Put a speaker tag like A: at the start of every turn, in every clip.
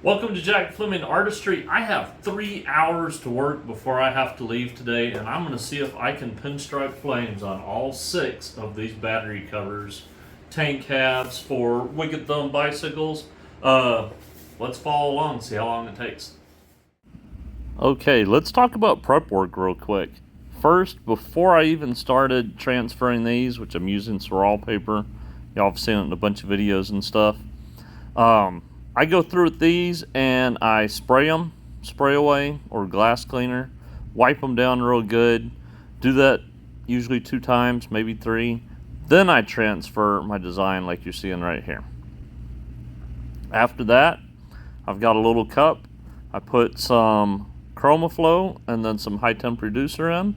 A: Welcome to Jack Fleming Artistry. I have 3 hours to work before I have to leave today, and I'm going to see if I can pinstripe flames on all 6 of these battery covers, tank halves for Wicked Thumb bicycles. Let's follow along and see how long it takes. Okay, let's talk about prep work real quick. First, before I even started transferring these, which I'm using Saral paper, y'all have seen it in a bunch of videos and stuff. I go through with these and I spray them, spray away, or glass cleaner, wipe them down real good. Do that usually 2 times, maybe 3. Then I transfer my design like you're seeing right here. After that, I've got a little cup. I put some ChromaFlow and then some high temp reducer in.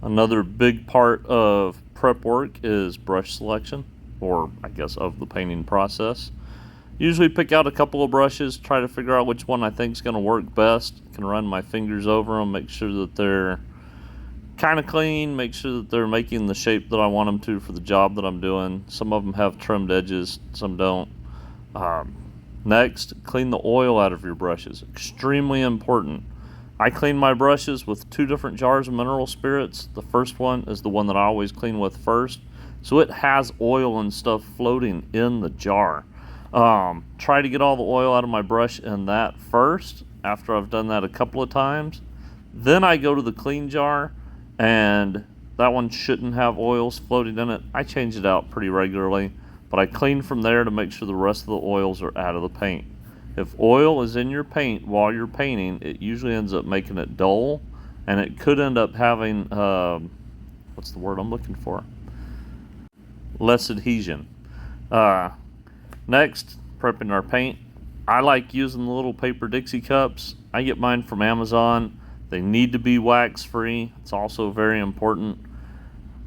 A: Another big part of prep work is brush selection, or I guess of the painting process. Usually pick out a couple of brushes, try to figure out which one I think is going to work best. Can run my fingers over them, make sure that they're kind of clean, make sure that they're making the shape that I want them to for the job that I'm doing. Some of them have trimmed edges, some don't. Next, clean the oil out of your brushes. Extremely important. I clean my brushes with 2 different jars of mineral spirits. The first one is the one that I always clean with first, so it has oil and stuff floating in the jar. Try to get all the oil out of my brush in that first. After I've done that a couple of times, then I go to the clean jar, and that one shouldn't have oils floating in it. I change it out pretty regularly, but I clean from there to make sure the rest of the oils are out of the paint. If oil is in your paint while you're painting, it usually ends up making it dull, and it could end up having, what's the word I'm looking for? Less adhesion. Next, prepping our paint. I like using the little paper Dixie cups. I get mine from Amazon. They need to be wax free. It's also very important.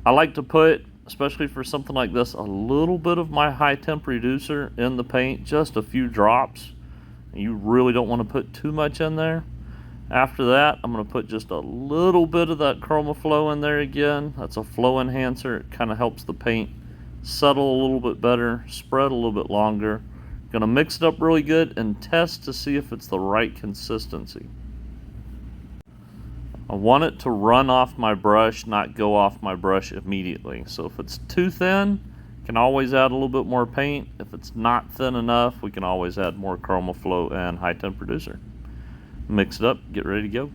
A: I like to put, especially for something like this, a little bit of my high temp reducer in the paint, just a few drops. You really don't want to put too much in there. After that, I'm going to put just a little bit of that ChromaFlow in there again. That's a flow enhancer. It kind of helps the paint settle a little bit better, spread a little bit longer. Going to mix it up really good and test to see if it's the right consistency. I want it to run off my brush, not go off my brush immediately. So if it's too thin, can always add a little bit more paint. If it's not thin enough, we can always add more ChromaFlow and high temp reducer. Mix it up, get ready to go.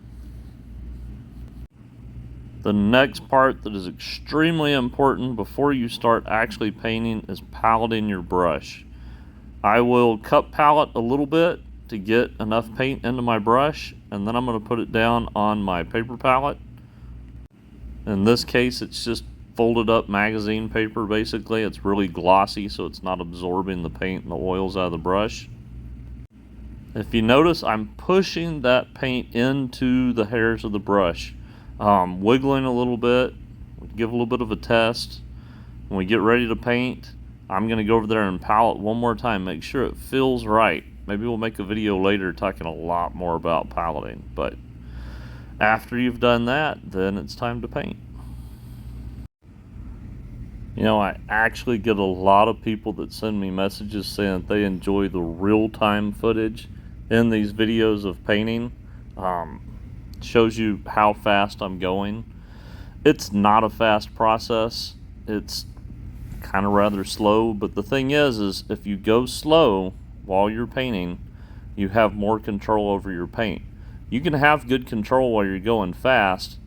A: The next part that is extremely important before you start actually painting is palletting your brush. I will cup palette a little bit to get enough paint into my brush, and then I'm going to put it down on my paper palette. In this case, it's just folded up magazine paper basically. It's really glossy, so it's not absorbing the paint and the oils out of the brush. If you notice, I'm pushing that paint into the hairs of the brush, wiggling a little bit, give a little bit of a test. When we get ready to paint, I'm going to go over there and palette one more time, make sure it feels right. Maybe we'll make a video later talking a lot more about palletting, but after you've done that, then it's time to paint. You know, I actually get a lot of people that send me messages saying that they enjoy the real-time footage in these videos of painting. Shows you how fast I'm going. It's not a fast process. It's kind of rather slow, but the thing is if you go slow while you're painting, you have more control over your paint. You can have good control while you're going fast,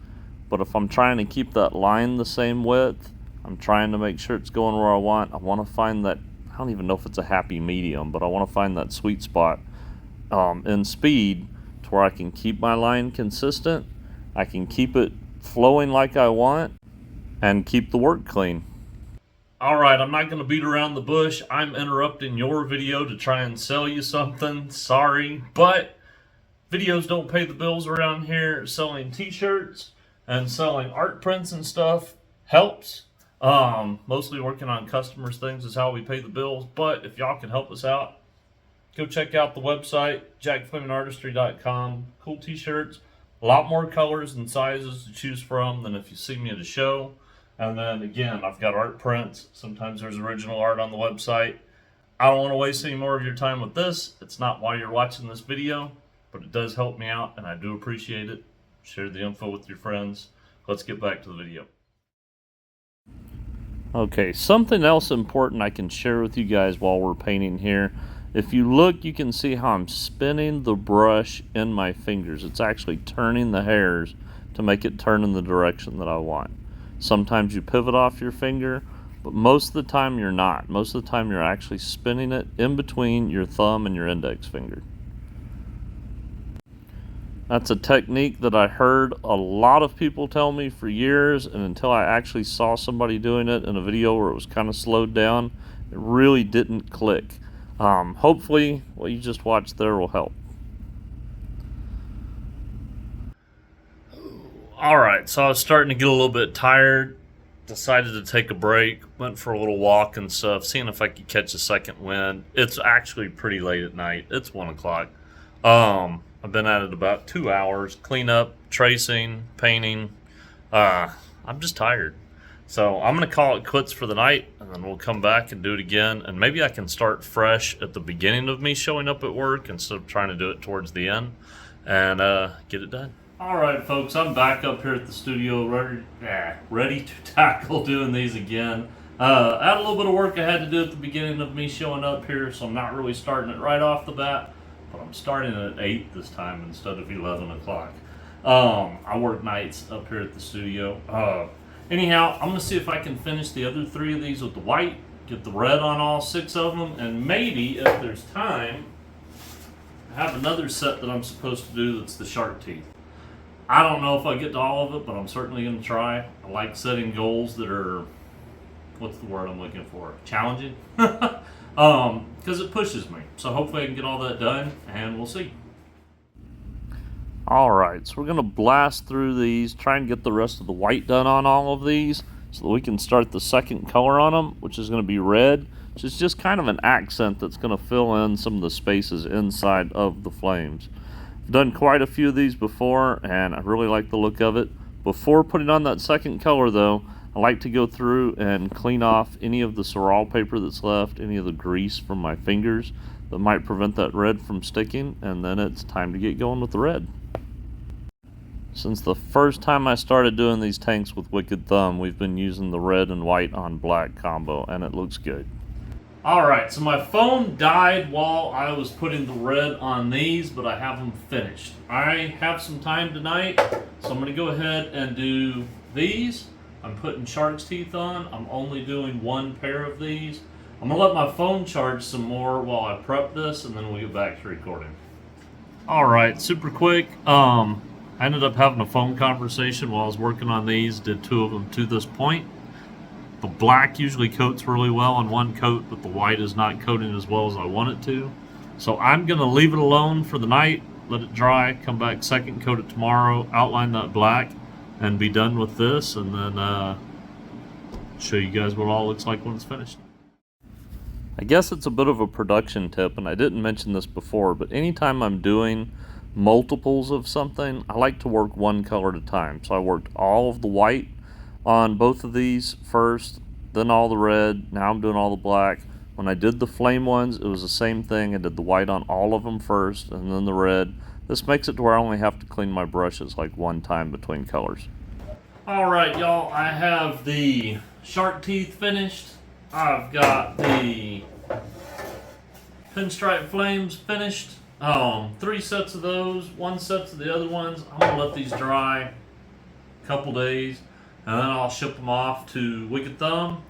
A: but if I'm trying to keep that line the same width, I'm trying to make sure it's going where I want to find that, I don't even know if it's a happy medium, but I want to find that sweet spot in speed to where I can keep my line consistent, I can keep it flowing like I want, and keep the work clean. Alright, I'm not going to beat around the bush. I'm interrupting your video to try and sell you something. Sorry, but videos don't pay the bills around here. Selling t-shirts and selling art prints and stuff helps. Mostly working on customers' things is how we pay the bills, but if y'all can help us out, go check out the website, jackflemingartistry.com. Cool t-shirts, a lot more colors and sizes to choose from than if you see me at a show. And then again, I've got art prints. Sometimes there's original art on the website. I don't want to waste any more of your time with this. It's not why you're watching this video, but it does help me out and I do appreciate it. Share the info with your friends. Let's get back to the video. Okay, something else important I can share with you guys while we're painting here. If you look, you can see how I'm spinning the brush in my fingers. It's actually turning the hairs to make it turn in the direction that I want. Sometimes you pivot off your finger, but most of the time you're not. Most of the time you're actually spinning it in between your thumb and your index finger. That's a technique that I heard a lot of people tell me for years, and until I actually saw somebody doing it in a video where it was kind of slowed down, it really didn't click. Hopefully what you just watched there will help. Alright, so I was starting to get a little bit tired, decided to take a break, went for a little walk and stuff, seeing if I could catch a second wind. It's actually pretty late at night. It's 1 o'clock. I've been at it about 2 hours, clean up, tracing, painting. I'm just tired. So I'm going to call it quits for the night, and then we'll come back and do it again. And maybe I can start fresh at the beginning of me showing up at work instead of trying to do it towards the end and get it done. All right, folks, I'm back up here at the studio ready to tackle doing these again. I had a little bit of work I had to do at the beginning of me showing up here, so I'm not really starting it right off the bat. But I'm starting at 8 this time instead of 11 o'clock. I work nights up here at the studio. Anyhow, I'm going to see if I can finish the other 3 of these with the white, get the red on all 6 of them, and maybe, if there's time, I have another set that I'm supposed to do that's the shark teeth. I don't know if I get to all of it, but I'm certainly going to try. I like setting goals that are, what's the word I'm looking for? Challenging? Because it pushes me. So hopefully I can get all that done, and we'll see. Alright, so we're going to blast through these, try and get the rest of the white done on all of these, so that we can start the second color on them, which is going to be red, which is just kind of an accent that's going to fill in some of the spaces inside of the flames. I've done quite a few of these before, and I really like the look of it. Before putting on that second color, though, I like to go through and clean off any of the Sorrel paper that's left, any of the grease from my fingers that might prevent that red from sticking, and then it's time to get going with the red. Since the first time I started doing these tanks with Wicked Thumb, we've been using the red and white on black combo, and it looks good. Alright, so my phone died while I was putting the red on these, but I have them finished. I have some time tonight, so I'm going to go ahead and do these. I'm putting shark's teeth on. I'm only doing 1 pair of these. I'm going to let my phone charge some more while I prep this, and then we'll get back to recording. Alright, super quick. I ended up having a phone conversation while I was working on these. Did 2 of them to this point. The black usually coats really well on 1 coat, but the white is not coating as well as I want it to. So I'm going to leave it alone for the night, let it dry, come back second coat it tomorrow, outline that black, and be done with this, and then show you guys what it all looks like when it's finished. I guess it's a bit of a production tip, and I didn't mention this before, but anytime I'm doing multiples of something, I like to work 1 color at a time. So I worked all of the white on both of these first, then all the red, now I'm doing all the black. When I did the flame ones, it was the same thing. I did the white on all of them first, and then the red. This makes it to where I only have to clean my brushes like 1 time between colors. Alright, y'all, I have the shark teeth finished. I've got the pinstripe flames finished. 3 sets of those, 1 set of the other ones. I'm going to let these dry a couple days, and then I'll ship them off to Wicked Thumb.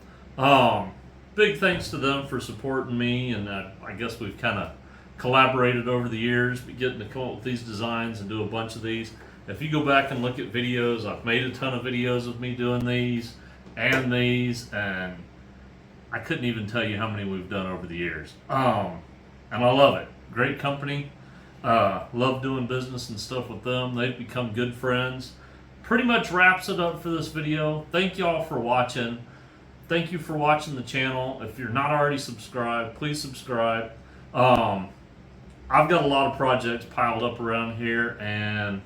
A: Big thanks to them for supporting me, and I guess we've kind of collaborated over the years, but getting to come up with these designs and do a bunch of these. If you go back and look at videos, I've made a ton of videos of me doing these, and I couldn't even tell you how many we've done over the years. And I love it. Great company. Love doing business and stuff with them. They've become good friends. Pretty much wraps it up for this video. Thank you all for watching. Thank you for watching the channel. If you're not already subscribed, please subscribe. I've got a lot of projects piled up around here, and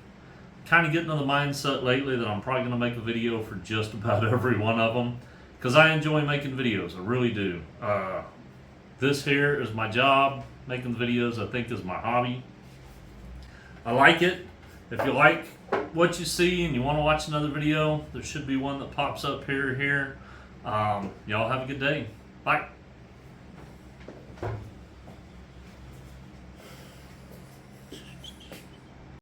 A: kind of getting in the mindset lately that I'm probably going to make a video for just about every one of them, because I enjoy making videos. I really do. This here is my job. Making the videos, I think, is my hobby. I like it. If you like what you see and you want to watch another video, there should be one that pops up here or here. Y'all have a good day. Bye.